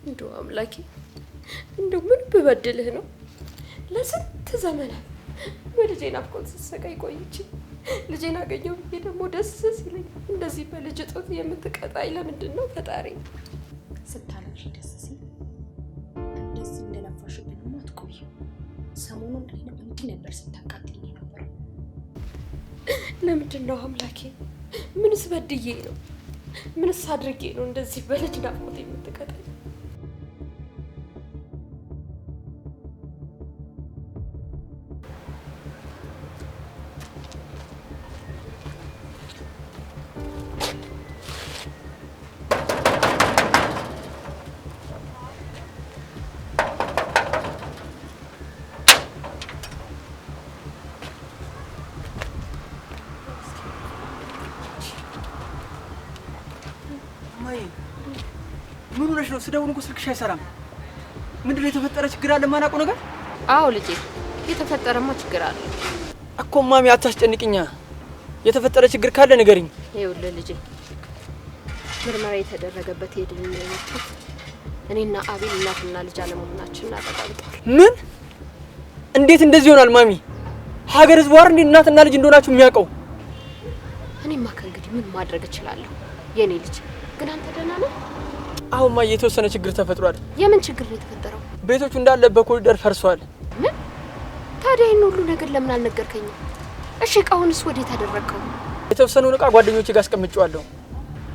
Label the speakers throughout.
Speaker 1: እንደው አምላኬ እንደው ምን በበደልህ ነው ለስንት ዘመናት በልጄ ናፍቆት ስሰቃይ ቆይቼ ልጄን አገኘሁ ብዬ ደግሞ ደስ ሲለኝ እንደዚህ በልጅ ጦት የምትቀጣይ ለምንድን ነው ፈጣሪ?
Speaker 2: ስታለቅሽ ደስ ሲል እንደዚህ እንደለፋሽብኝ አትቆይ። ሰሞኑን እንዲህ ነበር ስታቃጥኝ ነበር።
Speaker 1: ለምንድን ነው አምላኬ? ምንስ በድዬ ነው? ምንስ አድርጌ ነው እንደዚህ በልጅ ናፍቆት የምትቀጣይ?
Speaker 3: ምን ሆነሽ ነው? ስደውል እንኳን ስልክሽ አይሰራም። ምንድነው የተፈጠረ ችግር አለ? ማናውቀው ነገር?
Speaker 1: አዎ ልጄ፣ የተፈጠረማ ችግር አለ
Speaker 3: እኮ ማሚ። አታስጨንቅኛ። የተፈጠረ ችግር ካለ ንገሪኝ።
Speaker 1: ይኸውልህ ልጄ፣ ምርመራ የተደረገበት የድንኛ ውጤት እኔና አቤል እናትና ልጅ አለመሆናችንን አረጋግጧል።
Speaker 3: ምን? እንዴት እንደዚህ ይሆናል ማሚ? ሀገር ህዝብ ዋር እንዴ እናትና ልጅ እንደሆናችሁ የሚያውቀው?
Speaker 1: እኔማ ከእንግዲህ ምን ማድረግ እችላለሁ? የኔ ልጅ ግን አንተ ደህና ነህ?
Speaker 3: አሁንማ የተወሰነ ችግር ተፈጥሯል።
Speaker 1: የምን ችግር ነው የተፈጠረው?
Speaker 3: ቤቶቹ እንዳለ በኮሪደር ፈርሷል።
Speaker 1: ምን? ታዲያ ይሄን ሁሉ ነገር ለምን አልነገርከኝም? እሺ እቃውንስ ወዴት አደረግከው?
Speaker 3: የተወሰነውን እቃ ጓደኞቼ ጋር አስቀምጬዋለሁ።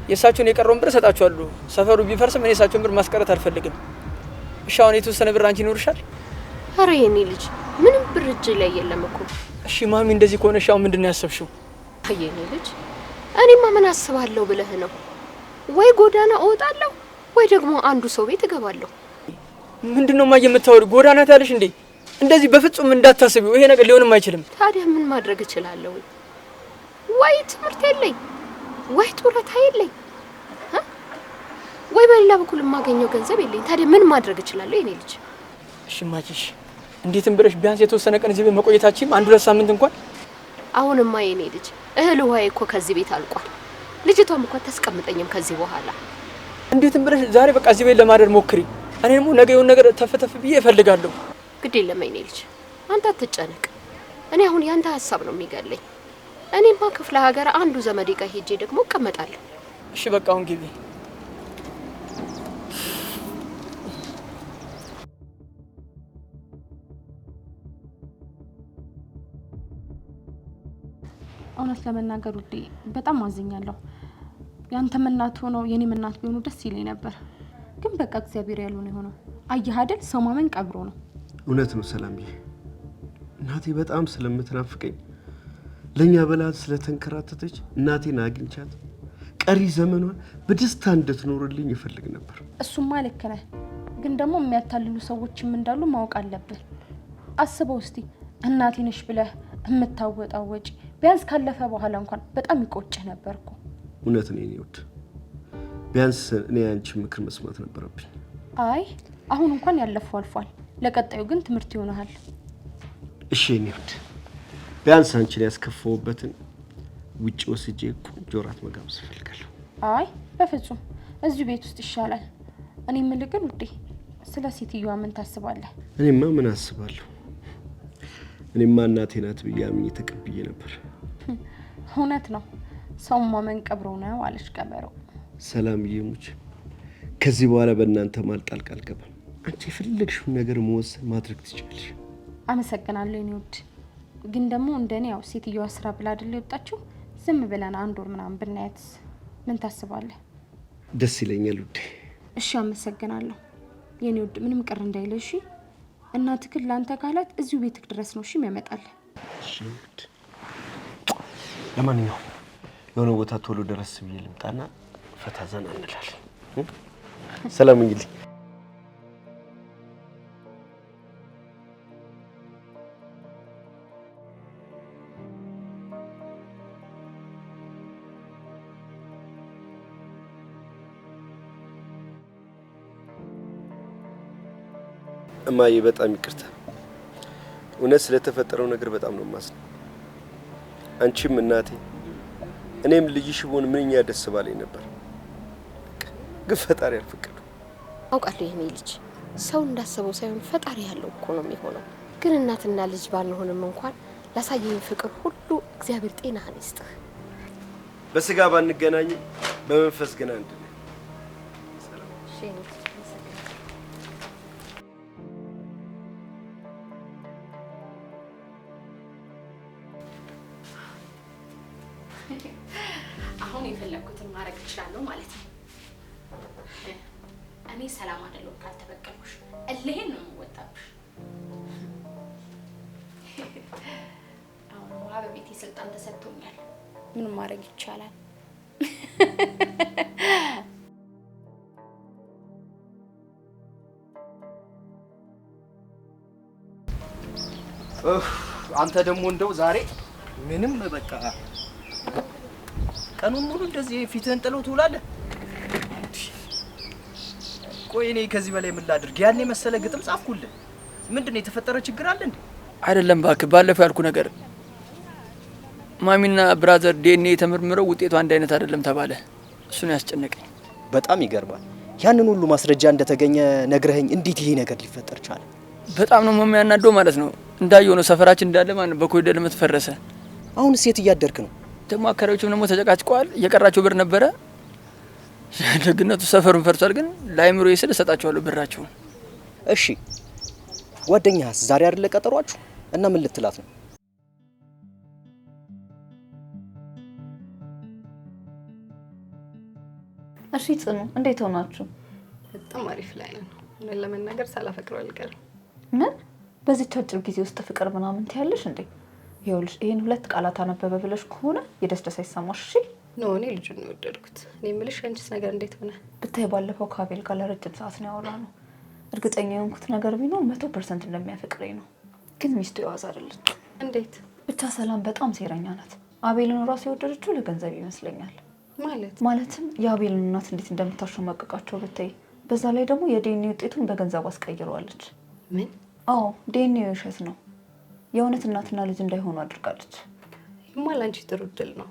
Speaker 3: የእሳቸውን የቀረውን ብር እሰጣቸዋለሁ። ሰፈሩ ቢፈርስም እኔ የእሳቸውን ብር ማስቀረት አልፈልግም። እሺ አሁን የተወሰነ ብር አንቺ ይኖርሻል?
Speaker 1: ኧረ የኔ ልጅ ምንም ብር እጅ ላይ የለም እኮ።
Speaker 3: እሺ ማሚ እንደዚህ ከሆነ እሺ አሁን ምንድን ነው ያሰብሽው?
Speaker 1: የኔ ልጅ እኔማ ምን አስባለሁ ብለህ ነው? ወይ ጎዳና እወጣለሁ ወይ ደግሞ አንዱ ሰው ቤት እገባለሁ።
Speaker 3: ምንድነው ማየ የምታወሪ? ጎዳና ታያለሽ እንዴ? እንደዚህ በፍጹም እንዳታስቢው። ይሄ ነገር ሊሆንም አይችልም።
Speaker 1: ታዲያ ምን ማድረግ እችላለሁ? ወይ ትምህርት የለኝ ወይ ጡረታ የለኝ ወይ በሌላ በኩል የማገኘው ገንዘብ የለኝ። ታዲያ ምን ማድረግ እችላለሁ የኔ ልጅ?
Speaker 3: እሺ ማጂሽ እንዴትም ብለሽ ቢያንስ የተወሰነ ቀን እዚህ ቤት መቆየታችን አንድ ሁለት ሳምንት እንኳን።
Speaker 1: አሁንማ የኔ ልጅ እህል ውሃዬ እኮ ከዚህ ቤት አልቋል። ልጅቷም እንኳን ተስቀምጠኝም ከዚህ በኋላ።
Speaker 3: እንዴትም ብለሽ ዛሬ በቃ እዚህ ቤት ለማደር ሞክሪ። እኔ ደግሞ ነገ የሆነ ነገር ተፈተፍ ብዬ እፈልጋለሁ።
Speaker 1: ግድ የለም የኔ ልጅ አንተ አትጨነቅ። እኔ አሁን ያንተ ሀሳብ ነው የሚገለኝ። እኔማ ክፍለ ሀገር አንዱ ዘመዴ ጋር ሄጄ ደግሞ እቀመጣለሁ።
Speaker 3: እሺ በቃ አሁን ግቢ።
Speaker 2: እውነት ለመናገር ውዴ በጣም አዝኛለሁ። ያንተም እናት ሆነው የኔም እናት ቢሆኑ ደስ ይለኝ ነበር። ግን በቃ እግዚአብሔር ያለው ነው የሆነው። አየህ አይደል? ሰው ማመን ቀብሮ ነው።
Speaker 4: እውነት ነው ሰላምዬ። እናቴ በጣም ስለምትናፍቀኝ ለኛ በላት ስለተንከራተተች እናቴን አግኝቻት ቀሪ ዘመኗን በደስታ እንድትኖርልኝ ይፈልግ ነበር።
Speaker 2: እሱማ ልክ ነህ። ግን ደግሞ የሚያታልሉ ሰዎችም እንዳሉ ማወቅ አለብን። አስበው እስቲ እናቴ ነሽ ብለህ የምታወጣው ወጪ ቢያንስ ካለፈ በኋላ እንኳን በጣም ይቆጭህ ነበርኩ።
Speaker 4: እውነት ነው የኔ ውድ። ቢያንስ እኔ አንቺ ምክር መስማት ነበረብኝ።
Speaker 2: አይ አሁን እንኳን ያለፈው አልፏል። ለቀጣዩ ግን ትምህርት ይሆናል።
Speaker 4: እሺ የኔ ውድ፣ ቢያንስ አንቺን ያስከፈውበትን ውጪ ወስጄ ቆንጆ ራት መጋበዝ እፈልጋለሁ።
Speaker 2: አይ በፍጹም እዚሁ ቤት ውስጥ ይሻላል። እኔ የምልህ ግን ውዴ ስለ ሴትዮዋ ምን ታስባለህ?
Speaker 4: እኔማ ምን አስባለሁ? እኔማ እናቴ ናት ብዬ አምኜ ተቀብዬ ነበር።
Speaker 2: እውነት ነው። ሰው ማመን ቀብሮ ነው አለች ቀበሮ።
Speaker 4: ሰላምዬ ሙች፣ ከዚህ በኋላ በእናንተ ማል ጣልቃ አልገባም። አንቺ የፈለግሽውን ነገር መወሰን ማድረግ ትችላለሽ።
Speaker 2: አመሰግናለሁ የኔ ውድ። ግን ደግሞ እንደኔ ያው ሴትዮዋ ስራ ብላ አይደል የወጣችው። ዝም ብለን አንድ ወር ምናምን ብናያት ምን ታስባለህ?
Speaker 4: ደስ ይለኛል ውዴ።
Speaker 2: እሺ አመሰግናለሁ የኔ ውድ። ምንም ቅር እንዳይለሽ። እናትህ ላንተ ካላት እዚሁ ቤትክ ድረስ ነው እሺ የሚያመጣልህ።
Speaker 4: እሺ ውድ። ለማንኛውም የሆነ ቦታ ቶሎ ድረስ ብዬ ልምጣና ፈታ ዘና እንላለን። ሰላም እንግዲህ እማዬ በጣም ይቅርታ። እውነት ስለተፈጠረው ነገር በጣም ነው የማዝነው። አንቺም እናቴ እኔም ልጅሽ ብሆን ምንኛ ደስ ባለኝ ነበር። ግን ፈጣሪ አልፈቀደም።
Speaker 1: አውቃለሁ የኔ ልጅ ሰው እንዳሰበው ሳይሆን ፈጣሪ ያለው እኮ ነው የሚሆነው። ግን እናትና ልጅ ባልሆንም እንኳን ላሳየኝ ፍቅር ሁሉ እግዚአብሔር ጤናህን ይስጥህ።
Speaker 4: በስጋ ባንገናኝ በመንፈስ ግን አንድ ነን።
Speaker 2: አሁን የፈለኩትን ማድረግ እችላለሁ ማለት ነው። እኔ ሰላም አይደለም ካልተበቀልኩሽ እልሄን ነው የምወጣብሽ። አሁን በቤቴ ስልጣን ተሰጥቶኛል። ምን ማድረግ ይቻላል?
Speaker 5: አንተ ደግሞ እንደው ዛሬ ምንም በቃ ቀኑን ሙሉ እንደዚህ ፊትህን ጥለው ትውላለህ። ቆይ እኔ ከዚህ በላይ ምን ላድርግ? ያኔ መሰለ ግጥም ጻፍኩልህ። ምንድነው የተፈጠረ ችግር አለ እንዴ?
Speaker 3: አይደለም እባክህ፣ ባለፈው ያልኩ ነገር ማሚና ብራዘር ዲኤንኤ ተመርምረው ውጤቱ አንድ አይነት አይደለም ተባለ። እሱ ነው ያስጨነቀኝ።
Speaker 5: በጣም ይገርማል። ያንን ሁሉ ማስረጃ እንደተገኘ ነግረኸኝ እንዴት ይሄ ነገር ሊፈጠር ቻለ?
Speaker 3: በጣም ነው የሚያናደው ማለት ነው። እንዳየው ነው ሰፈራችን እንዳለ ማለት ነው በኮሪደር ልማት ፈረሰ።
Speaker 5: አሁን ሴት እያደርክ ነው
Speaker 3: ደግሞ አካባቢዎችም ደግሞ ተጨቃጭቀዋል። የቀራቸው ብር ነበረ። ደግነቱ ሰፈሩን ፈርሷል። ግን ላይምሮ ይስል እሰጣቸዋለሁ ብራቸውን።
Speaker 5: እሺ ጓደኛስ ዛሬ አይደለ ቀጠሯችሁ? እና ምን ልትላት ነው?
Speaker 2: እሺ ጽኑ፣ እንዴት ሆናችሁ?
Speaker 6: በጣም አሪፍ ላይ ነው። ለመናገር ሳላፈቅረው አልቀርም።
Speaker 2: ምን በዚህ አጭር ጊዜ ውስጥ ፍቅር ምናምን ትያለሽ እንዴ? ይኸውልሽ ይሄን ሁለት ቃላት አነበበ ብለሽ ከሆነ የደስደስ አይሰማሽ። እሺ
Speaker 6: ነው እኔ ልጁን ነው ወደድኩት። እኔ የምልሽ አንቺስ ነገር እንዴት ሆነ?
Speaker 2: ብታይ ባለፈው ከአቤል ጋር ለረጅም ሰዓት ነው ያወራነው። እርግጠኛ የሆንኩት ነገር ቢኖር 100% እንደሚያፈቅረኝ ነው። ግን ሚስቱ የዋዛ አይደለች።
Speaker 6: እንዴት?
Speaker 2: ብቻ ሰላም በጣም ሴረኛ ናት። አቤልን ራሱ የወደደችው ለገንዘብ ይመስለኛል። ማለትም የአቤልን እናት እንዴት እንደምታሸማቀቃቸው ብታይ። በዛ ላይ ደግሞ የዲኤንኤ ውጤቱን በገንዘብ አስቀይረዋለች።
Speaker 6: ምን?
Speaker 2: አዎ ዲኤንኤ ውሸት ነው። የእውነት እናትና ልጅ እንዳይሆኑ አድርጋለች።
Speaker 6: ይማል አንቺ ጥሩ እድል ነው።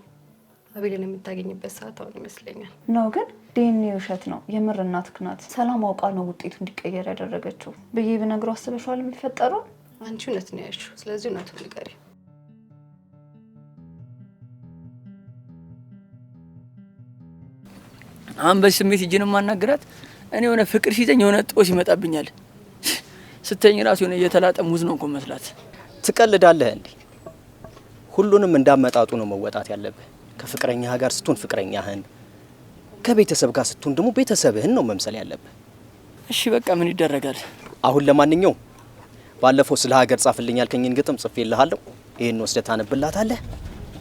Speaker 6: አቤልን የምታገኝበት ሰዓት አሁን ይመስለኛል።
Speaker 2: ነው ግን ዲኤንኤ ውሸት ነው። የምር እናትህ ናት። ሰላም አውቃ ነው ውጤቱ እንዲቀየር ያደረገችው ብዬ ብነግረው አስበሽዋል የሚፈጠረው?
Speaker 6: አንቺ እውነት ነው ያልሽው። ስለዚህ እውነቱን ንገሪ።
Speaker 3: አሁን በዚህ ስሜት እጅን ማናገራት እኔ የሆነ ፍቅር ሲዘኝ የሆነ ጦስ ይመጣብኛል። ስተኝ ራሱ የሆነ እየተላጠ ሙዝ ነው እኮ መስላት።
Speaker 5: ትቀልዳለህ እንዴ? ሁሉንም እንዳመጣጡ ነው መወጣት ያለብህ። ከፍቅረኛ ጋር ስትሆን ፍቅረኛህን፣ ከቤተሰብ ጋር ስትሆን ደግሞ ቤተሰብህን ነው መምሰል ያለብህ።
Speaker 3: እሺ በቃ ምን ይደረጋል?
Speaker 5: አሁን ለማንኛውም ባለፈው ስለ ሀገር ጻፍልኝ ያልከኝን ግጥም ጽፌልሃለሁ። ይሄን ወስደህ ታነብላታለህ።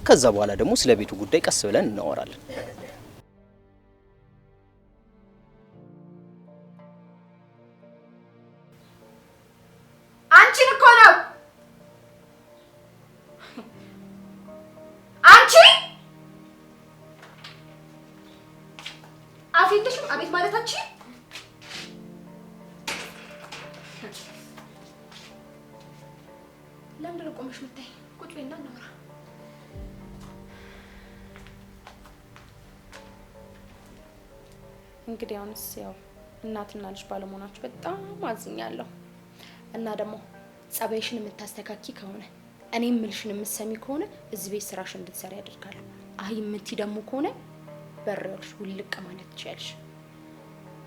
Speaker 5: ከዛ በኋላ ደግሞ ስለ ቤቱ ጉዳይ ቀስ ብለን እናወራለን።
Speaker 2: አንቺን እኮ ነው። አንቺ አፊልሽም አቤት ማለታችን ለምን ነው ቆመሽ የምታይ? ቁጭ በይና እናውራ። እንግዲህ አሁንስ ያው እናትና ልጅ ባለመሆናችሁ በጣም አዝኛለሁ። እና ደግሞ ጸባይሽን የምታስተካኪ ከሆነ እኔ ምልሽን የምትሰሚ ከሆነ እዚህ ቤት ስራሽን እንድትሰሪ ያደርጋል። አይ የምትይ ደግሞ ከሆነ በረርሽ ውልቅ ማለት ትችያለሽ።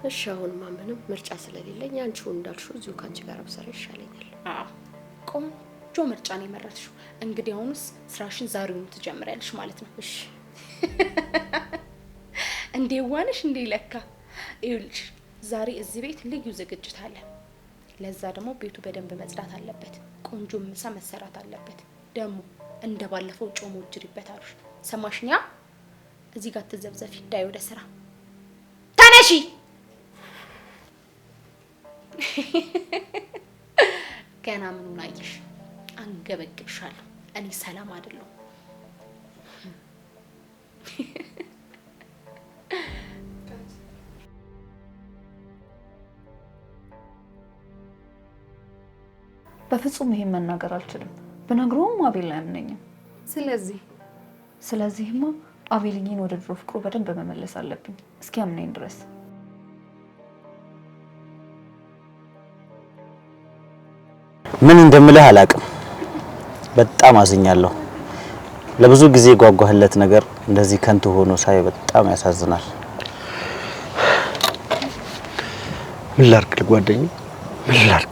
Speaker 1: እሺ አሁንማ ምንም ምርጫ ስለሌለኝ አንቺው እንዳልሽው እዚሁ ካንቺ ጋር ብሰራ ይሻለኛል።
Speaker 2: አዎ ቆንጆ ምርጫ ነው የመረጥሽው። እንግዲህ አሁንስ ስራሽን ዛሬውኑ ትጀምሪያለሽ ማለት ነው። እሺ እንዴ ዋንሽ እንዴ ለካ ይኸውልሽ ዛሬ እዚህ ቤት ልዩ ዝግጅት አለ። ለዛ ደግሞ ቤቱ በደንብ መጽዳት አለበት። ቆንጆ ምሳ መሰራት አለበት። ደግሞ እንደ ባለፈው ጮሞ ጅሪበት አሉሽ። ሰማሽኛ? እዚህ ጋር ትዘብዘፊ። ዳይ ወደ ስራ ተነሺ። ገና ምኑን አየሽ? አንገበግብሻለሁ። እኔ ሰላም አይደለሁ። በፍጹም ይሄን መናገር አልችልም። ብነግረውም አቤል አያምነኝም። ስለዚህማ አቤልኝን ወደ ድሮ ፍቅሩ በደንብ መመለስ አለብኝ እስኪያምነኝ ድረስ።
Speaker 7: ምን እንደምልህ አላቅም። በጣም አዝኛለሁ። ለብዙ ጊዜ ጓጓህለት ነገር እንደዚህ ከንቱ ሆኖ ሳይ በጣም ያሳዝናል።
Speaker 4: ምን ላድርግ ጓደኛዬ? ምን ላድርግ?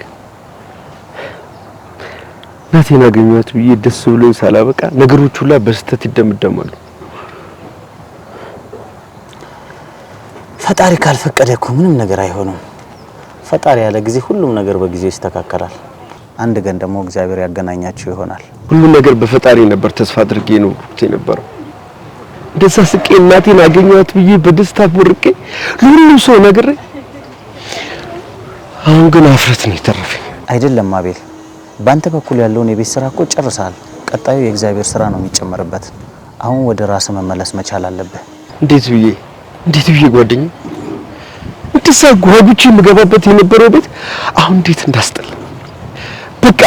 Speaker 4: እናቴን አገኘኋት ብዬ ደስ ብሎኝ ሳላበቃ ነገሮች ሁላ በስተት ይደምደማሉ።
Speaker 7: ፈጣሪ ካልፈቀደ እኮ ምንም ነገር አይሆንም። ፈጣሪ ያለ ጊዜ ሁሉም ነገር በጊዜው ይስተካከላል። አንድ ቀን ደግሞ እግዚአብሔር ያገናኛቸው ይሆናል።
Speaker 4: ሁሉም ነገር በፈጣሪ ነበር ተስፋ አድርጌ ነው የነበረው። እንደዛ ስቄ እናቴን አገኘኋት ብዬ በደስታ ቦርቄ ለሁሉም ሰው ነግሬ፣ አሁን ግን አፍረት ነው የተረፈኝ።
Speaker 7: አይደለም አቤል፣ ባንተ በኩል ያለውን የቤት ስራ እኮ ጨርሰሃል። ቀጣዩ የእግዚአብሔር ስራ ነው የሚጨመርበት። አሁን ወደ ራስ መመለስ መቻል አለብህ።
Speaker 4: እንዴት ብዬ ጓደኛዬ? እንደዛ ጓጉቼ የምገባበት የነበረው ቤት አሁን እንዴት እንዳስጠላ። በቃ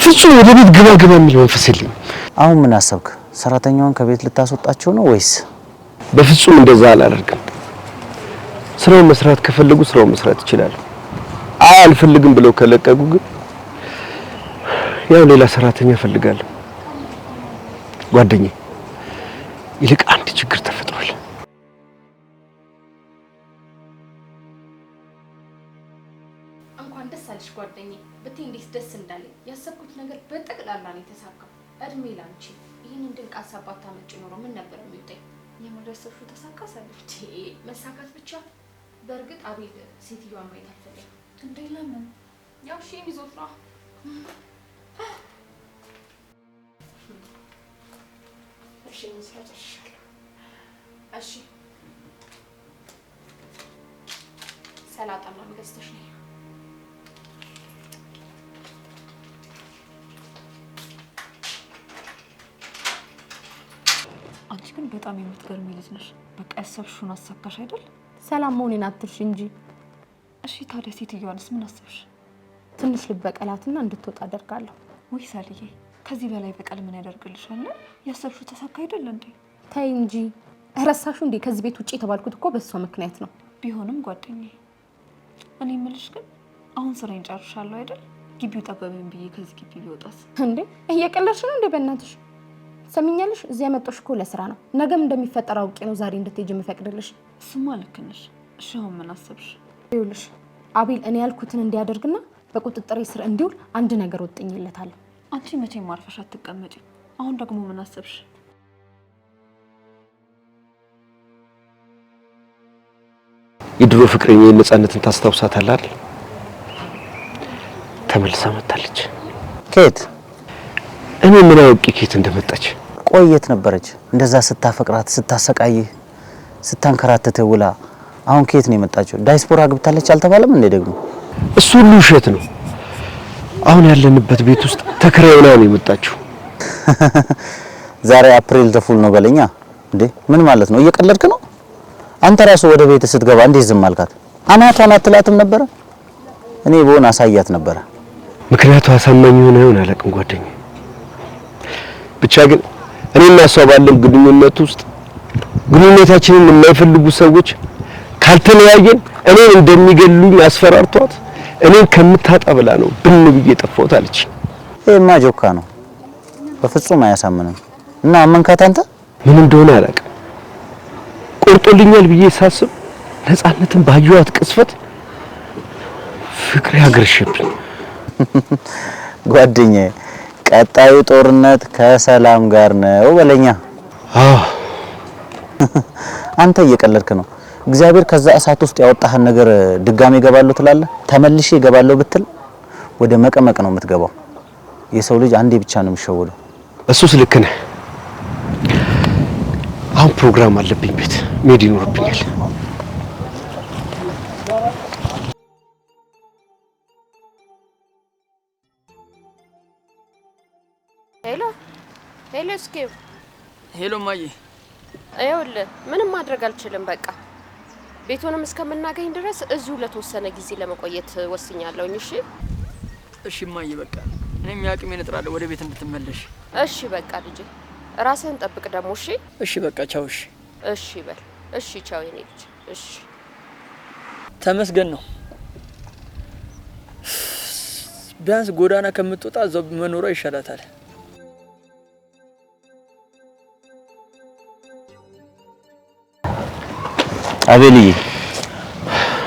Speaker 4: ፍጹም ወደ ቤት ግባ የሚል መንፈስ የለኝም።
Speaker 7: አሁን ምን አሰብክ? ሰራተኛውን ከቤት ልታስወጣቸው ነው ወይስ?
Speaker 4: በፍጹም እንደዛ አላደርግም። ስራውን መስራት ከፈለጉ ስራውን መስራት ይችላሉ። አልፈልግም ብለው ከለቀቁ ግን ያው ሌላ ሰራተኛ ፈልጋለሁ። ጓደኛዬ፣ ይልቅ አንድ ችግር ተፈጥሯል።
Speaker 2: እንኳን ደስ አለሽ ጓደኛዬ። ብታይ እንዴት ደስ እንዳለኝ። ያሰብኩት ነገር በጠቅላላ ነው የተሳካው። እድሜ ላንቺ። ይህንን ድንቅ ሀሳብ ባታመጪ ኖሮ ምን ነበር የሚውጠኝ? የመድረሰሹ ተሳካ ሰለች። መሳካት ብቻ። በእርግጥ አቤል ሴትዮዋን ማየት አልፈለግም። እንዴ ለምን? ያው ሺም ይዞት ነው። እሺ እንስራጨሻለሁ። እሺ ሰላጣ ምናምን ገዝተሽ ነይ።
Speaker 8: አንቺ ግን በጣም የምትገርሚ ልጅ ነሽ። በቃ ያሰብሽውን አሳካሽ አይደል?
Speaker 2: ሰላም መሆኔን አትርሺ እንጂ።
Speaker 8: እሺ ታዲያ ሴትዮዋንስ ምን አሰብሽ?
Speaker 2: ትንሽ ልበቀላትና እንድትወጣ አደርጋለሁ።
Speaker 8: ወይ ሳልዬ፣ ከዚህ በላይ በቀል ምን ያደርግልሻል? ያሰብሽው ተሳካ አይደል እንዴ?
Speaker 2: ተይ እንጂ። ረሳሹ እንዴ? ከዚህ ቤት ውጪ የተባልኩት እኮ በሷ ምክንያት ነው።
Speaker 8: ቢሆንም ጓደኛዬ፣ እኔ የምልሽ ግን አሁን ስራዬን ጨርሻለሁ አይደል? ግቢው ጠበበኝ ብዬ ከዚህ ግቢ ቢወጣስ?
Speaker 2: እንዴ እየቀለድሽ ነው እንዴ? በእናትሽ ሰሚኛለሽ? እዚያ ያመጣሁሽ እኮ ለስራ ነው። ነገም እንደሚፈጠር አውቄ ነው ዛሬ እንድትሄጂ የምፈቅድልሽ።
Speaker 8: እሱማ ልክ ነሽ። እሺ አሁን ምን አሰብሽ?
Speaker 2: ይኸውልሽ አቤል እኔ ያልኩትን እንዲያደርግና በቁጥጥሬ ስር እንዲውል አንድ ነገር ወጥኝለታለሁ።
Speaker 8: አንቺ መቼም ማርፈሽ አትቀመጪ። አሁን ደግሞ ምን አሰብሽ?
Speaker 4: የድሮ ፍቅረኛ ነፃነትን ታስታውሳታለህ አይደል? ተመልሳ መጣለች።
Speaker 7: ከየት?
Speaker 4: እኔ ምን አውቄ ከየት እንደመጣች።
Speaker 7: ቆየት ነበረች እንደዛ ስታፈቅራት፣ ስታሰቃይህ፣ ስታንከራተተ ውላ አሁን ከየት ነው የመጣችው? ዳይስፖራ ግብታለች አልተባለም እንዴ? ደግሞ
Speaker 4: እሱ ሁሉ ውሸት ነው። አሁን ያለንበት ቤት ውስጥ ተከራይና ነው የመጣችው።
Speaker 7: ዛሬ አፕሪል ዘፉል ነው በለኛ እንዴ? ምን ማለት ነው? እየቀለድክ ነው? አንተ ራሱ ወደ ቤት ስትገባ እንዴት ዝም አልካት? አናቷን አትላትም ነበረ? እኔ በሆነ አሳያት ነበረ።
Speaker 4: ምክንያቱ አሳማኝ ይሆን አላውቅም ጓደኛዬ። ብቻ ግን እኔና እሷ ባለን ግንኙነት ውስጥ ግንኙነታችንን የማይፈልጉ ሰዎች ካልተለያየን እኔን እንደሚገሉኝ አስፈራርቷት እኔን ከምታጣ ብላ ነው ብን ብዬ ጠፋሁት አለች።
Speaker 7: ይሄማ ጆካ ነው፣ በፍጹም አያሳምንም። እና አመንካት አንተ?
Speaker 4: ምን እንደሆነ አላውቅም። ቆርጦልኛል ብዬ ሳስብ ነፃነትን ባየኋት ቅስፈት ፍቅሬ አገረሸብኝ።
Speaker 7: ጓደኛዬ ቀጣዩ ጦርነት ከሰላም ጋር ነው በለኛ። አንተ እየቀለድክ ነው። እግዚአብሔር ከዛ እሳት ውስጥ ያወጣህን ነገር ድጋሜ እገባለሁ ትላለህ? ተመልሼ እገባለሁ ብትል ወደ መቀመቅ ነው የምትገባው። የሰው ልጅ አንዴ ብቻ ነው የሚሸወደው።
Speaker 4: እሱስ ልክ ነህ። አሁን ፕሮግራም አለብኝ፣ ቤት መሄድ ይኖርብኛል።
Speaker 1: ሄሎ ሄሎ፣ እስኪ
Speaker 3: ሄሎ ማዬ፣
Speaker 1: ይኸውልህ ምንም ማድረግ አልችልም። በቃ ቤቱንም እስከምናገኝ ድረስ እዚሁ ለተወሰነ ጊዜ ለመቆየት ወስኛለሁኝ። እሺ
Speaker 3: እሺ ማዬ፣ በቃ እኔም ያቅሜን እጥራለሁ ወደ ቤት እንድትመለሽ።
Speaker 1: እሺ በቃ ልጄ፣ ራስህን ጠብቅ ደግሞ። እሺ
Speaker 3: እሺ በቃ ቻው። እሺ
Speaker 1: እሺ በል። እሺ ቻው የኔ ልጅ። እሺ
Speaker 3: ተመስገን ነው። ቢያንስ ጎዳና ከምትወጣ እዛው መኖሯ ይሻላታል።
Speaker 7: አቤልዬ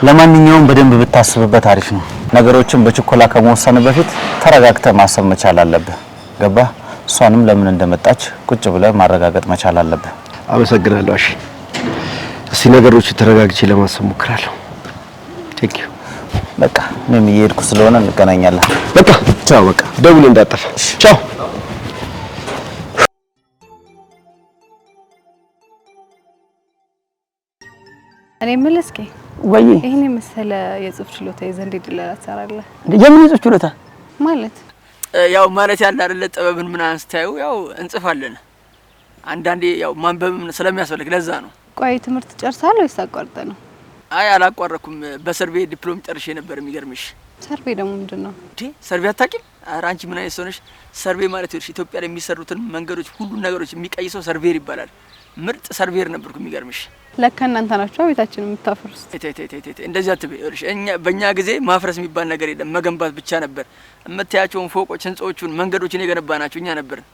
Speaker 7: ለማንኛውም በደንብ ብታስብበት አሪፍ ነው። ነገሮችን በችኮላ ከመወሰን በፊት ተረጋግተህ ማሰብ መቻል አለብህ። ገባህ? እሷንም ለምን እንደመጣች ቁጭ ብለህ ማረጋገጥ መቻል አለብህ።
Speaker 4: አመሰግናለሁ። እሺ እስቲ ነገሮች ተረጋግቼ ለማሰብ ሞክራለሁ። ቴንክ ዩ።
Speaker 7: በቃ እኔም እየሄድኩ ስለሆነ እንገናኛለን።
Speaker 4: በቃ ቻው። በቃ ደውል እንዳጠፋ። ቻው።
Speaker 6: እኔ የምልህ እስኪ
Speaker 3: ወይ
Speaker 6: ይሄን የመሰለ የጽሁፍ ችሎታ ይዘህ እንዴት ድለላ ትሰራለህ?
Speaker 3: የምን ጽሁፍ ችሎታ
Speaker 6: ማለት
Speaker 3: ያው ማለት ያለ አይደለ ጥበብን ምን አንስታዩ ያው እንጽፋለን። አንዳንዴ ያው ማንበብም ስለሚያስፈልግ ለዛ ነው።
Speaker 6: ቆይ ትምህርት ጨርሰሃል ወይስ አቋርጠህ ነው?
Speaker 3: አይ አላቋረኩም። በሰርቬ ዲፕሎም ጨርሼ ነበር። የሚገርምሽ
Speaker 6: ሰርቬ ደግሞ ምንድነው
Speaker 3: እንዴ? ሰርቬ አታውቂም? ኧረ አንቺ ምን አይነት ሰው ነሽ? ሰርቬ ማለት ይኸውልሽ ኢትዮጵያ ላይ የሚሰሩትን መንገዶች ሁሉ ነገሮች የሚቀይሰው ሰርቬር ይባላል። ምርጥ ሰርቬር ነበርኩ። የሚገርምሽ
Speaker 6: ለካ እናንተ ናችሁ ቤታችንን የምታፈርሱት።
Speaker 3: እንደዚህ አትበይ። ይኸውልሽ በእኛ ጊዜ ማፍረስ የሚባል ነገር የለም፣ መገንባት ብቻ ነበር። እምታያቸውን ፎቆች፣ ህንጻዎቹን፣ መንገዶችን የገነባናቸው እኛ ነበርን።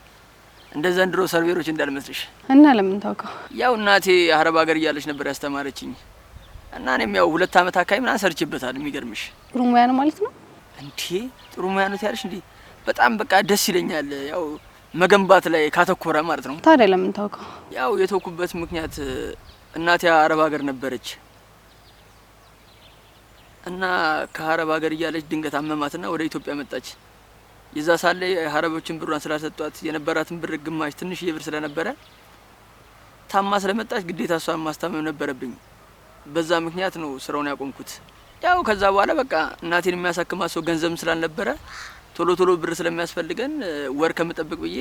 Speaker 3: እንደ ዘንድሮ ሰርቬሮች እንዳልመስልሽ።
Speaker 6: እና ለምን ታውቀው?
Speaker 3: ያው እናቴ አረብ ሀገር እያለች ነበር ያስተማረችኝ እና እኔም ያው 2 አመት አካባቢ ምናምን ሰርችበታል። የሚገርምሽ
Speaker 6: ጥሩ ሙያ ነው ማለት ነው
Speaker 3: እንዴ? ጥሩ ሙያ ነው ያልሽ እንዴ? በጣም በቃ ደስ ይለኛል። ያው መገንባት ላይ ካተኮረ ማለት ነው።
Speaker 6: ታዲያ ለምን ታውቀው?
Speaker 3: ያው የተውኩበት ምክንያት እናቴ አረብ ሀገር ነበረች እና ከአረብ ሀገር እያለች ድንገት አመማትና ወደ ኢትዮጵያ መጣች። የዛ ሳለ አረቦችን ብሯን ስላሰጧት የነበራትን ብር ግማሽ ትንሽ የብር ስለነበረ ታማ ስለመጣች ግዴታ እሷን ማስታመም ነበረብኝ። በዛ ምክንያት ነው ስራውን ያቆምኩት። ያው ከዛ በኋላ በቃ እናቴን የሚያሳክማት ሰው ገንዘብ ስላልነበረ ቶሎ ቶሎ ብር ስለሚያስፈልገን ወር ከመጠበቅ ብዬ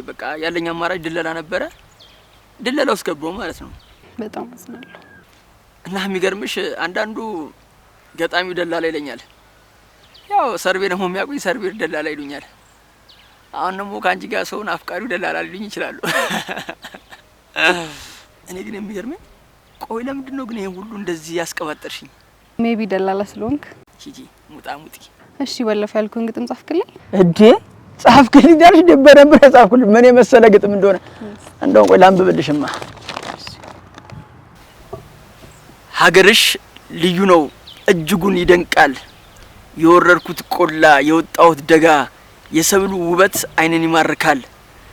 Speaker 3: በቃ ያለኝ አማራጭ ድለላ ነበረ። ድለላ ውስጥ ገባሁ ማለት ነው።
Speaker 6: በጣም አዝናለሁ።
Speaker 3: እና የሚገርምሽ አንዳንዱ ገጣሚው ደላላ ይለኛል። ያው ሰርቬ ደግሞ የሚያውቁኝ ሰርቬር ደላላ ይሉኛል። አሁን ደግሞ ከአንቺ ጋር ሰውን አፍቃሪው ደላላ ሊሉኝ ይችላሉ። እኔ ግን የሚገርመኝ ቆይ ለምንድን ነው ግን ይሄን ሁሉ እንደዚህ ያስቀባጠርሽኝ?
Speaker 6: ሜቢ ደላላ ስለሆንክ።
Speaker 3: ሂጂ ሙጣ ሙጢ።
Speaker 6: እሺ ባለፈው ያልኩህን ግጥም ጻፍክልኝ?
Speaker 3: እንዴ ጻፍክልኝ ዳርሽ ደበረብረ ጻፍኩልኝ። ምን የመሰለ ግጥም እንደሆነ እንደው ቆይ ላንብብልሽማ። ሀገርሽ ልዩ ነው እጅጉን ይደንቃል። የወረድኩት ቆላ የወጣሁት ደጋ የሰብሉ ውበት አይንን ይማርካል።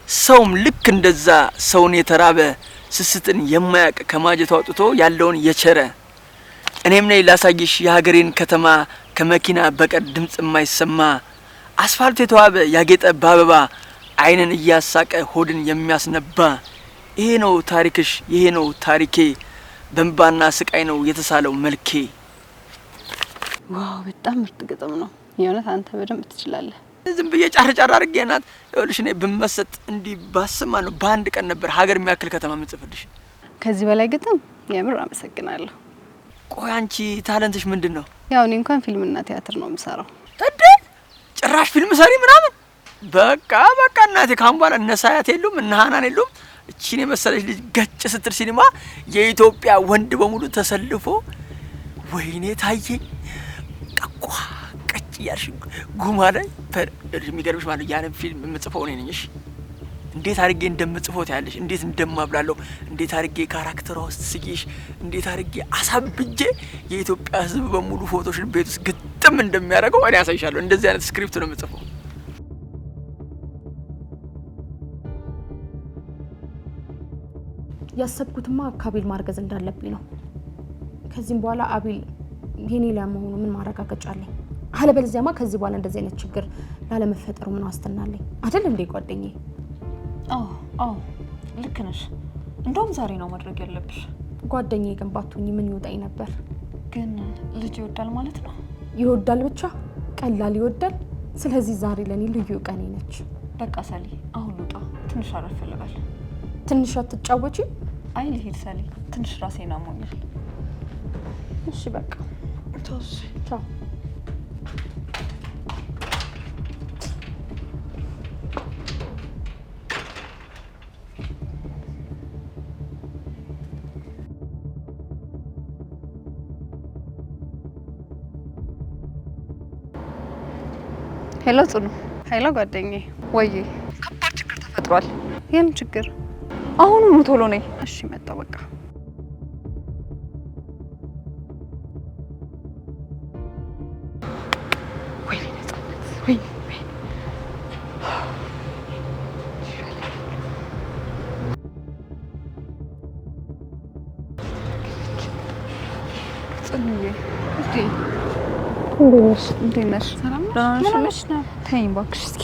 Speaker 3: ሰውም ልክ እንደዛ ሰውን የተራበ ስስትን የማያቅ ከማጀቱ አውጥቶ ያለውን የቸረ እኔም ነኝ ላሳይሽ የሀገሬን ከተማ ከመኪና በቀር ድምጽ የማይሰማ አስፋልት የተዋበ ያጌጠ ባበባ አይንን እያሳቀ ሆድን የሚያስነባ ይሄ ነው ታሪክሽ ይሄ ነው ታሪኬ በእንባና ስቃይ ነው የተሳለው መልኬ።
Speaker 6: ዋው በጣም ምርጥ ግጥም ነው። የእውነት አንተ በደንብ ትችላለህ።
Speaker 3: ዝም ብዬ ጫር ጫር አድርጌናት ይኸውልሽ እኔ ብመሰጥ እንዲህ ባስማ ነው በአንድ ቀን ነበር ሀገር የሚያክል ከተማ ምጽፍልሽ።
Speaker 6: ከዚህ በላይ ግጥም የምር አመሰግናለሁ።
Speaker 3: ቆይ አንቺ ታለንትሽ ምንድን ነው?
Speaker 6: ያው እኔ እንኳን ፊልምና ቲያትር ነው የምሰራው።
Speaker 3: እንዴ ጭራሽ ፊልም ሰሪ ምናምን? በቃ እናቴ ካሁን በኋላ እነ ሳያት የሉም እነ ሀናን የሉም። እቺን የመሰለች ልጅ ገጭ ስትል ሲኒማ የኢትዮጵያ ወንድ በሙሉ ተሰልፎ ወይኔ ታየኝ ቀቋ ቀጭ ያርሽ ጉማ ላይ የሚገርምሽ ማለት ያንን ፊልም የምጽፈው እኔ ነኝ። እሺ እንዴት አድርጌ እንደምጽፈው ታያለሽ። እንዴት እንደማብላለሁ፣ እንዴት አድርጌ ካራክተሯ ውስጥ ስቂሽ፣ እንዴት አድርጌ አሳብጄ የኢትዮጵያ ሕዝብ በሙሉ ፎቶሽን ቤት ውስጥ ግጥም እንደሚያደርገው እኔ አሳይሻለሁ። እንደዚህ አይነት ስክሪፕት ነው የምጽፈው።
Speaker 2: ያሰብኩትማ ከአቤል ማርገዝ እንዳለብኝ ነው። ከዚህም በኋላ አቤል የኔ ለመሆኑ ምን ማረጋገጫ አለኝ? አለበለዚያማ ከዚህ በኋላ እንደዚህ አይነት ችግር ላለመፈጠሩ ምን ዋስትና አለኝ? አይደል እንዴ ጓደኛዬ?
Speaker 8: አዎ ልክ ነሽ። እንደውም ዛሬ ነው ማድረግ ያለብሽ።
Speaker 2: ጓደኛዬ ግን ባትሆኚ ምን ይወጣኝ ነበር?
Speaker 8: ግን ልጅ ይወዳል ማለት ነው?
Speaker 2: ይወዳል ብቻ ቀላል ይወዳል። ስለዚህ ዛሬ ለኔ ልዩ ቀኔ ነች።
Speaker 8: በቃ ሰሊ አሁን ልውጣ፣ ትንሽ አረፍ ልበል።
Speaker 2: ትንሽ አትጫወቺ?
Speaker 8: አይ ልሂድ ሰሊ፣ ትንሽ ራሴን አሞኛል።
Speaker 2: እሺ በቃ ቻው።
Speaker 6: ሄሎ ጽኑ። ሄሎ ጓደኛዬ። ወይዬ ከባድ ችግር ተፈጥሯል። የምን ችግር?
Speaker 8: አሁኑኑ ቶሎ ነይ።
Speaker 6: እሺ መጣሁ በቃ። ጽኑዬ እንዴት ነሽ? ደህና ነሽ? ተይኝ እባክሽ እስኪ።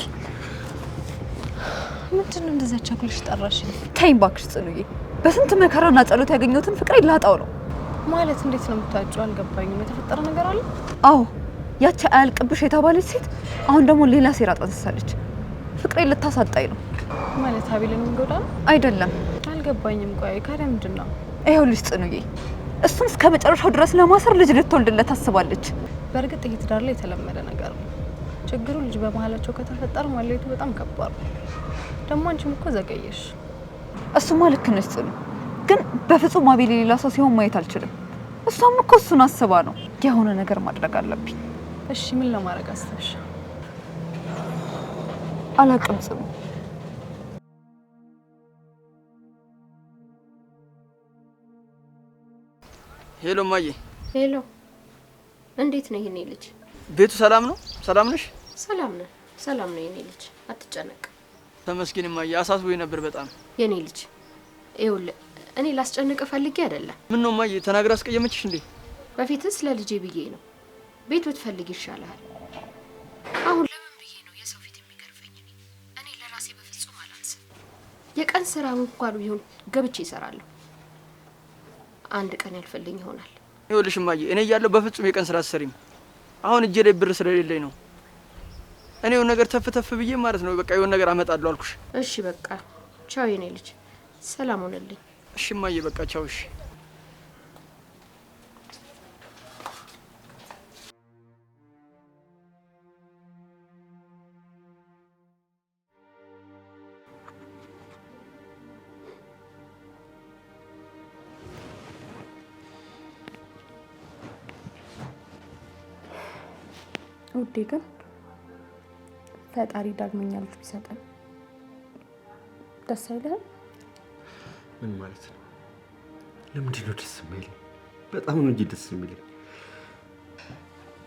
Speaker 8: ምንድን ነው እንደዛ ቸኩልሽ ጠራሽ?
Speaker 6: ተይኝ እባክሽ ጽኑዬ። በስንት መከራና ጸሎት ያገኘሁትን ፍቅሬ ላጣው ነው።
Speaker 2: ማለት እንዴት ነው የምታጭው? አልገባኝም። የተፈጠረ ነገር አለ?
Speaker 6: አዎ ያቺ አያልቅብሽ የተባለች ሴት አሁን ደግሞ ሌላ ሴራ ጠንስሳለች። ፍቅሬ ልታሳጣኝ ነው።
Speaker 2: ማለት አቤልን እንጎዳ ነው?
Speaker 6: አይደለም።
Speaker 2: አልገባኝም። ቆይ ካዲያ ምንድን ነው?
Speaker 6: ይኸውልሽ ጽኑዬ እሱን እስከ መጨረሻው ድረስ ለማሰር ልጅ ልትወልድለት ታስባለች።
Speaker 2: በእርግጥ ይህ ትዳር ላይ የተለመደ ነገር ነው። ችግሩ ልጅ በመሀላቸው ከተፈጠረ ማለቱ በጣም ከባድ ነው። ደግሞ አንቺም እኮ ዘገየሽ።
Speaker 6: እሱማ ልክ ነሽ ጽኑ፣ ግን በፍጹም አቤል ሌላ ሰው ሲሆን ማየት አልችልም። እሷም እኮ እሱን አስባ ነው። የሆነ ነገር ማድረግ አለብኝ።
Speaker 2: እሺ ምን ለማድረግ አስበሽ?
Speaker 6: አላቅም ጽኑ።
Speaker 3: ሄሎ ማዬ።
Speaker 1: ሄሎ እንዴት ነው የኔ ልጅ?
Speaker 3: ቤቱ ሰላም ነው? ሰላም ነሽ?
Speaker 1: ሰላም ነን፣ ሰላም ነው የኔ ልጅ፣ አትጨነቅ።
Speaker 3: ተመስገን ማዬ። አሳስቦኝ ነበር በጣም
Speaker 1: የኔ ልጅ። ይኸውልህ እኔ ላስጨንቅ ፈልጌ አይደለም።
Speaker 3: ምን ነው ማዬ? ተናግራ አስቀየመችሽ እንዴ?
Speaker 1: በፊትስ ለልጄ ብዬ ነው። ቤት ብትፈልግ ይሻልሃል። አሁን ለምን ብዬ ነው የሰው ፊት የሚገርፈኝ? እኔ ለራሴ በፍጹም አላንስም። የቀን ስራ እንኳን ቢሆን ገብቼ እሰራለሁ። አንድ ቀን ያልፈልኝ ይሆናል።
Speaker 3: ይኸውልሽ ማዬ፣ እኔ እያለሁ በፍጹም የቀን ስራ አትሰሪም። አሁን እጄ ላይ ብር ስለሌለኝ ነው። እኔ የሆነ ነገር ተፍ ብዬ ማለት ነው በቃ የሆነ ነገር አመጣለሁ አልኩሽ።
Speaker 1: እሺ በቃ ቻው የኔ ልጅ፣ ሰላም ሆነልኝ።
Speaker 3: እሺ ማዬ በቃ ቻው። እሺ
Speaker 2: ውዴ ግን ፈጣሪ ዳግመኛ ልጅ ቢሰጠን ደስ አይልህም?
Speaker 4: ምን ማለት ነው? ለምንድን ነው ደስ የሚለኝ? በጣም ነው እንጂ ደስ የሚለኝ።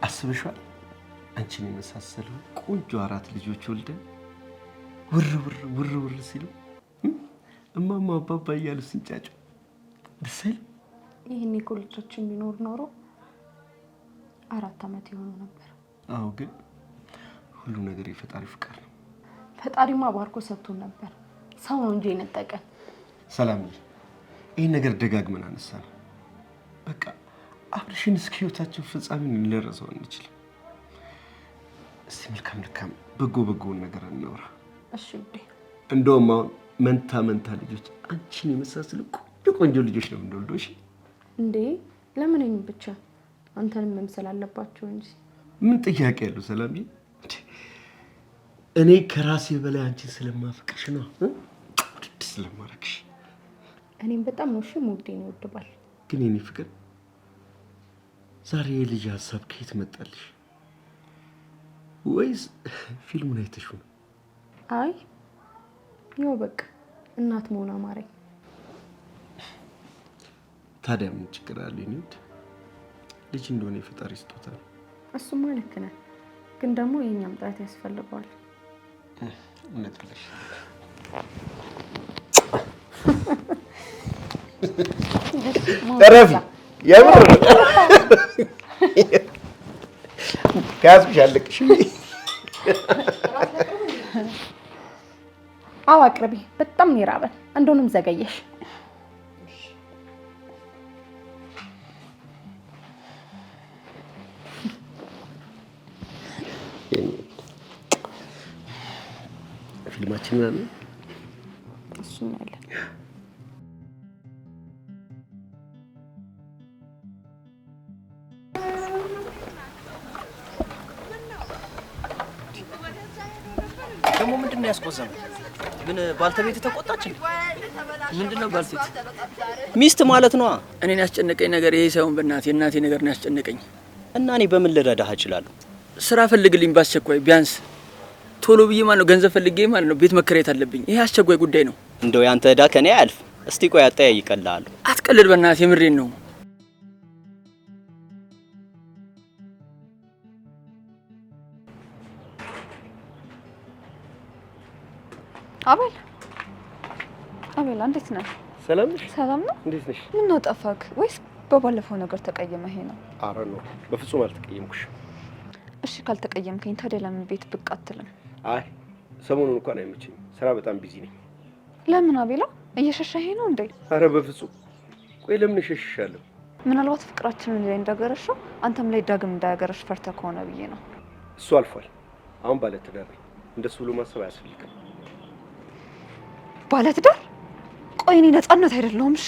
Speaker 4: አስበሽዋል? አንቺን የመሳሰሉ ቆንጆ 4 ልጆች ወልደን ውር ሲሉ እማማ አባባ እያሉ ሲንጫጩ ደስ አይልም?
Speaker 2: ይህን እኮ ልጆችን ቢኖር ኖሮ 4 ዓመት የሆኑ ነበር።
Speaker 4: አዎ ግን ሁሉ ነገር የፈጣሪ ፍቃድ ነው።
Speaker 2: ፈጣሪማ ባርኮ ሰጥቶን ነበር። ሰው ነው እንጂ የነጠቀን።
Speaker 4: ሰላምዬ፣ ይህን ነገር ደጋግመን አነሳን። በቃ አብርሽን እስከ ህይወታችን ፍጻሜ ልንረሳው አንችልም። እስቲ መልካም በጎውን ነገር እናውራ።
Speaker 2: እሺ ውዴ።
Speaker 4: እንደውም አሁን መንታ ልጆች አንቺን የመሳሰሉ ቆንጆ ልጆች ነው እንደወልደው። እሺ
Speaker 2: እንዴ ለምን እኔን ብቻ? አንተንም መምሰል አለባቸው እንጂ።
Speaker 4: ምን ጥያቄ ያለው ሰላምዬ? እኔ ከራሴ በላይ አንቺን ስለማፈቅርሽ ነው ውድድ ስለማረግሽ።
Speaker 2: እኔም በጣም ነው ሙዴን ይወድባል።
Speaker 4: ግን የኔ ፍቅር ዛሬ የልጅ ሀሳብ ከየት መጣልሽ? ወይስ ፊልሙን አይተሽው ነው?
Speaker 2: አይ ይኸው በቃ እናት መሆን አማረኝ።
Speaker 4: ታዲያ ምን ችግር አለ? ልጅ እንደሆነ የፈጣሪ ስጦታ ነው።
Speaker 2: እሱማ ልክ ነህ፣ ግን ደግሞ የኛም ጥረት ያስፈልገዋል።
Speaker 4: እውነት ብለሽ ተረፊ የምር ከያዝኩሽ አለቅሽ።
Speaker 2: አዎ አቅርቢ። በጣም ነው የራበን። እንደውንም ዘገየሽ።
Speaker 4: ፊልማችን አለ
Speaker 2: እሱ ነው ያለ።
Speaker 5: ደግሞ ምንድነው ያስቆዘመው? ግን ባልተቤት ተቆጣች እንዴ?
Speaker 3: ምንድነው ባልቴት?
Speaker 5: ሚስት ማለት ነው።
Speaker 3: እኔን ያስጨነቀኝ ነገር ይሄ ሳይሆን በእናቴ የእናቴ ነገር ነው ያስጨነቀኝ።
Speaker 5: እና እኔ በምን ልረዳህ እችላለሁ?
Speaker 3: ስራ ፈልግልኝ ባስቸኳይ ቢያንስ። ቶሎ ብዬ ማለት ነው ገንዘብ ፈልጌ ማለት ነው ቤት መከራየት አለብኝ። ይሄ አስቸኳይ ጉዳይ ነው።
Speaker 5: እንደው ያንተ ዕዳ ከኔ አያልፍ። እስቲ ቆይ አጠያይቀልሃለሁ።
Speaker 3: አትቀልድ በእናትህ፣ የምሬን ነው።
Speaker 6: አቤል አቤል፣ እንዴት ነህ?
Speaker 4: ሰላም ነሽ?
Speaker 6: ሰላም ነው።
Speaker 4: እንዴት ነሽ?
Speaker 6: ምን ነው ጠፋክ? ወይስ በባለፈው ነገር ተቀየመህ ነው?
Speaker 4: አረ ነው፣ በፍጹም አልተቀየምኩሽ።
Speaker 6: እሺ ካልተቀየምከኝ ታዲያ ለምን ቤት ብቅ አትልም?
Speaker 4: አይ ሰሞኑን እንኳን አይመችኝም፣ ስራ በጣም ቢዚ ነኝ።
Speaker 6: ለምን አቤላ? እየሸሸህ ነው እንዴ?
Speaker 4: አረ በፍጹም። ቆይ ለምን እሸሽሻለሁ?
Speaker 6: ምናልባት ፍቅራችንን ላይ እንዳገረሸው አንተም ላይ ዳግም እንዳያገረሽ ፈርተህ ከሆነ ብዬ ነው።
Speaker 4: እሱ አልፏል። አሁን ባለትዳር ነኝ። እንደሱ ብሎ ማሰብ አያስፈልግም።
Speaker 6: ባለትዳር? ቆይ እኔ ነፃነት አይደለሁም? እሺ